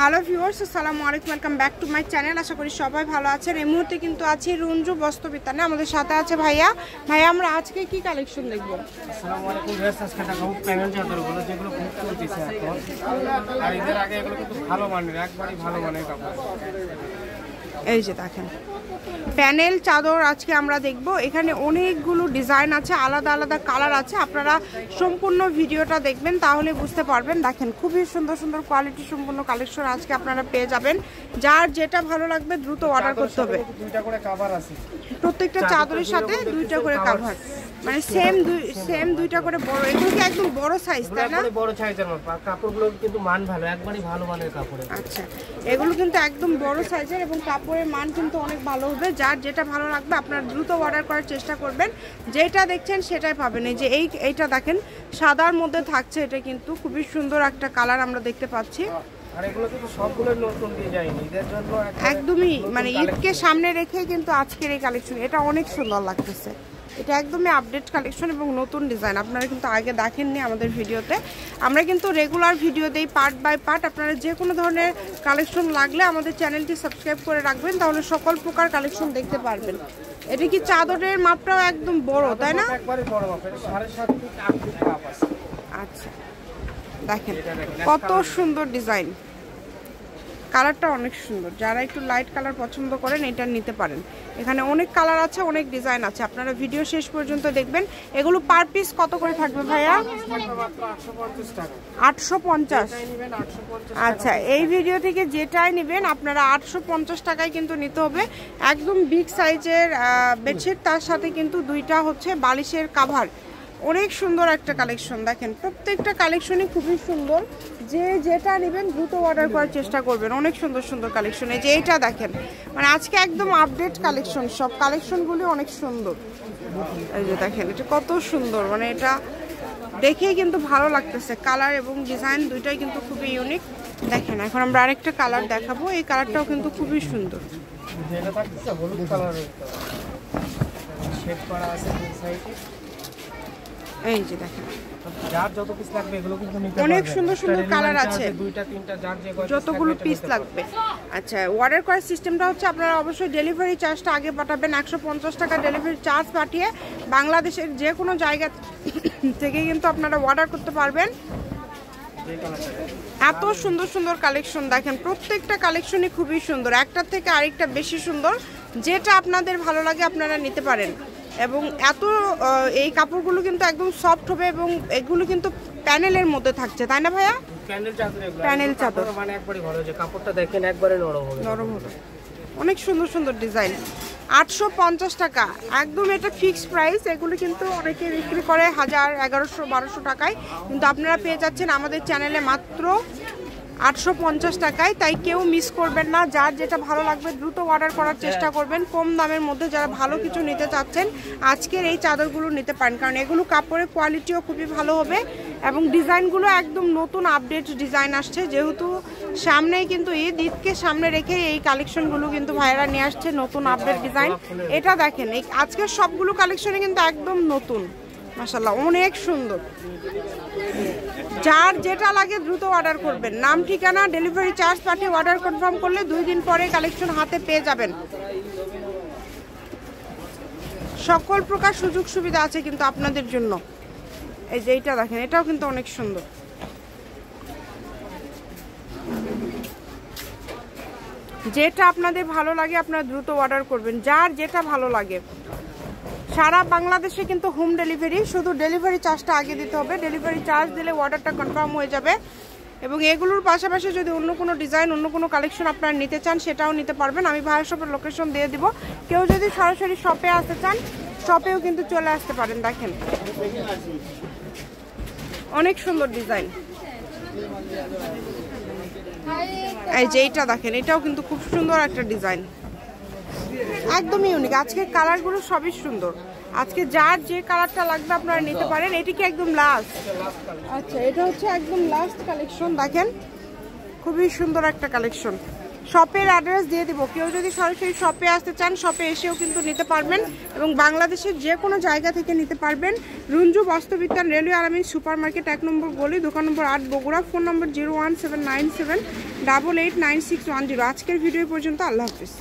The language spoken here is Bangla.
হ্যালো ভিউয়ার্স, আসসালামু আলাইকুম, welcome back to my channel. আশা করি সবাই ভালো আছেন। এই মুহূর্তে কিন্তু আছি রঞ্জু বস্ত্রবিতানে, আমাদের সাথে আছে ভাইয়া। আমরা আজকে কি কালেকশন দেখবো? আসসালামু আলাইকুম ভিউয়ার্স, আজকে দেখাবো প্যানেল চাদরগুলো যেগুলো খুব চলতেছে এখন, আর এদের আগে এগুলো কিন্তু ভালো মানের, একবারই ভালো মানের কাপড়। এই যে দেখেন প্যানেল চাদর আজকে আমরা দেখব। এখানে অনেকগুলো ডিজাইন আছে, আলাদা আলাদা কালার আছে। আপনারা সম্পূর্ণ ভিডিওটা দেখবেন তাহলে বুঝতে পারবেন। দেখেন খুবই সুন্দর সুন্দর কোয়ালিটি সম্পূর্ণ কালেকশন আজকে আপনারা পেয়ে যাবেন। যার যেটা ভালো লাগবে দ্রুত অর্ডার করতে হবে। দুইটা করে কভার আছে, প্রত্যেকটা চাদরের সাথে দুইটা করে কভার, মানে সেম দুইটা করে বড়। এগুলো কি একদম বড় সাইজ, তাই না? বড় সাইজের মাল, কাপড়গুলো কিন্তু মান ভালো, একবারই ভালো মানের কাপড়। আচ্ছা, এগুলো কিন্তু একদম বড় সাইজের এবং কাপড়ের মান কিন্তু অনেক ভালো হবে। যার যেটা ভালো লাগবে আপনারা দ্রুত অর্ডার করার চেষ্টা করবেন। যেটা দেখছেন সেটাই পাবেন। এই যে এইটা দেখেন সাদার মধ্যে থাকছে, এটা কিন্তু খুবই সুন্দর একটা কালার আমরা দেখতে পাচ্ছি। আর এগুলো কিন্তু সবগুলো নতুন ডিজাইন, ঈদের জন্য একদমই মানে ঈদকে সামনে রেখে কিন্তু আজকের এই কালেকশন, এটা অনেক সুন্দর লাগতেছে। এটা একদমই আপডেট কালেকশন এবং নতুন ডিজাইন। আপনারা কিন্তু আগে দেখেননি আমাদের ভিডিওতে। আমরা কিন্তু রেগুলার ভিডিও দেই পার্ট বাই পার্ট। আপনারা যে কোনো ধরনের কালেকশন লাগলে আমাদের চ্যানেলটি সাবস্ক্রাইব করে রাখবেন, তাহলে সকল প্রকার কালেকশন দেখতে পারবেন। এটা কি চাদরের মাপটাও একদম বড়, তাই না? একবারে বড় মাপ, 7.5 ফিট 8 ফিট মাপ আছে। আচ্ছা, দেখেন কত সুন্দর ডিজাইন, কালারটা অনেক সুন্দর। যারা একটু লাইট কালার পছন্দ করেন এটা নিতে পারেন। এখানে অনেক কালার আছে, অনেক ডিজাইন আছে, আপনারা ভিডিও শেষ পর্যন্ত দেখবেন। এগুলো পার পিস কত করে থাকবে ভাইয়া? 850 টাকা। 850। আচ্ছা, এই ভিডিও থেকে যেটাই নেবেন আপনারা 850 টাকায় কিন্তু নিতে হবে। একদম বিগ সাইজের বেডশিট, তার সাথে কিন্তু দুইটা হচ্ছে বালিশের কাভার। অনেক সুন্দর একটা কালেকশন। দেখেন প্রত্যেকটা কালেকশনই খুবই সুন্দর। যে যেটা নেবেন দ্রুত অর্ডার করার চেষ্টা করবেন। অনেক সুন্দর সুন্দর কালেকশন। এই যে এইটা দেখেন, মানে আজকে একদম আপডেট কালেকশন, সব কালেকশনগুলি অনেক সুন্দর। এই যে দেখেন এটা কত সুন্দর, মানে এটা দেখেই কিন্তু ভালো লাগতেছে। কালার এবং ডিজাইন দুইটাই কিন্তু খুবই ইউনিক। দেখেন এখন আমরা আরেকটা কালার দেখাবো, এই কালারটাও কিন্তু খুবই সুন্দর। এটা থাকছে হলুদ কালারের, শেড করা আছে দুই সাইডে। এই যে দেখেন যার যত পিস লাগবে এগুলো কিন্তু নিতে পারবেন। অনেক সুন্দর সুন্দর কালার আছে, দুইটা তিনটা যার যে যতগুলো পিস লাগবে। আচ্ছা, অর্ডার করার সিস্টেমটা হচ্ছে আপনারা অবশ্যই ডেলিভারি চার্জটা আগে পাঠাবেন। 150 টাকা ডেলিভারি চার্জ পাঠিয়ে বাংলাদেশের যে কোনো জায়গা থেকে কিন্তু আপনারা অর্ডার করতে পারবেন। এত সুন্দর সুন্দর কালেকশন দেখেন, প্রত্যেকটা কালেকশনই খুবই সুন্দর, একটার থেকে আরেকটা বেশি সুন্দর। যেটা আপনাদের ভালো লাগে আপনারা নিতে পারেন। এবং এত এই কাপড়গুলো কিন্তু একদম সফট হবে এবং এগুলো কিন্তু প্যানেলের মধ্যে থাকছে, তাই না ভাইয়া? প্যানেল চাদর মানে একবারে ভালো, যে কাপড়টা দেখেন একবারে নরম হবে। অনেক সুন্দর সুন্দর ডিজাইন। 850 টাকা একদম, এটা ফিক্সড প্রাইস। এগুলো কিন্তু অনেকে বিক্রি করে 1000, 1100, 1200 টাকায়, কিন্তু আপনারা পেয়ে যাচ্ছেন আমাদের চ্যানেলে মাত্র 850 টাকায়। তাই কেউ মিস করবেন না। যার যেটা ভালো লাগবে দ্রুত অর্ডার করার চেষ্টা করবেন। কম দামের মধ্যে যারা ভালো কিছু নিতে চাচ্ছেন আজকের এই চাদরগুলো নিতে পারেন, কারণ এগুলো কাপড়ের কোয়ালিটিও খুবই ভালো হবে এবং ডিজাইনগুলো একদম নতুন আপডেট ডিজাইন আসছে। যেহেতু সামনেই কিন্তু ঈদকে সামনে রেখে এই কালেকশনগুলো কিন্তু ভাইরা নিয়ে আসছে, নতুন আপডেট ডিজাইন। এটা দেখেন এই আজকের সবগুলো কালেকশনে কিন্তু একদম নতুন, মাশাআল্লাহ অনেক সুন্দর। যার যেটা লাগে দ্রুত অর্ডার করবেন। নাম, ঠিকানা, ডেলিভারি চার্জ পাঠিয়ে অর্ডার কনফার্ম করলে 2 দিন পরে কালেকশন হাতে পেয়ে যাবেন। সকল প্রকার সুযোগ সুবিধা আছে কিন্তু আপনাদের জন্য। এই যে এইটা দেখেন, এটাও কিন্তু অনেক সুন্দর। যেটা আপনাদের ভালো লাগে আপনারা দ্রুত অর্ডার করবেন। যার যেটা ভালো লাগে। সারা বাংলাদেশে কিন্তু হোম ডেলিভারি, শুধু ডেলিভারি চার্জটা আগে দিতে হবে। ডেলিভারি চার্জ দিলে অর্ডারটা কনফার্ম হয়ে যাবে। এবং এগুলোর পাশাপাশি যদি অন্য কোনো ডিজাইন, অন্য কোনো কালেকশন আপনারা নিতে চান সেটাও নিতে পারবেন। আমি ভাইয়ের শপের লোকেশন দিয়ে দিব। কেউ যদি সরাসরি শপে আসতে চান শপেও কিন্তু চলে আসতে পারেন। দেখেন অনেক সুন্দর ডিজাইন। এই যে এইটা দেখেন, এটাও কিন্তু খুব সুন্দর একটা ডিজাইন, একদমই ইউনিক। আজকের কালারগুলো সবই সুন্দর। আজকে যার যে কালারটা লাগবে আপনারা নিতে পারেন। এটি কি একদম লাস্ট? আচ্ছা, এটা হচ্ছে একদম লাস্ট কালেকশন। দেখেন খুবই সুন্দর একটা কালেকশন। শপের অ্যাড্রেস দিয়ে দেবো, কেউ যদি সরাসরি শপে আসতে চান শপে এসেও কিন্তু নিতে পারবেন এবং বাংলাদেশের যে কোনো জায়গা থেকে নিতে পারবেন। রঞ্জু বস্ত্রবিতান, রেলওয়ে আলামিন সুপার মার্কেট, 1 নম্বর গলি, দোকান নম্বর 8, বগুড়া। ফোন নম্বর 01797889610। আজকের ভিডিও পর্যন্ত, আল্লাহ হাফিজ।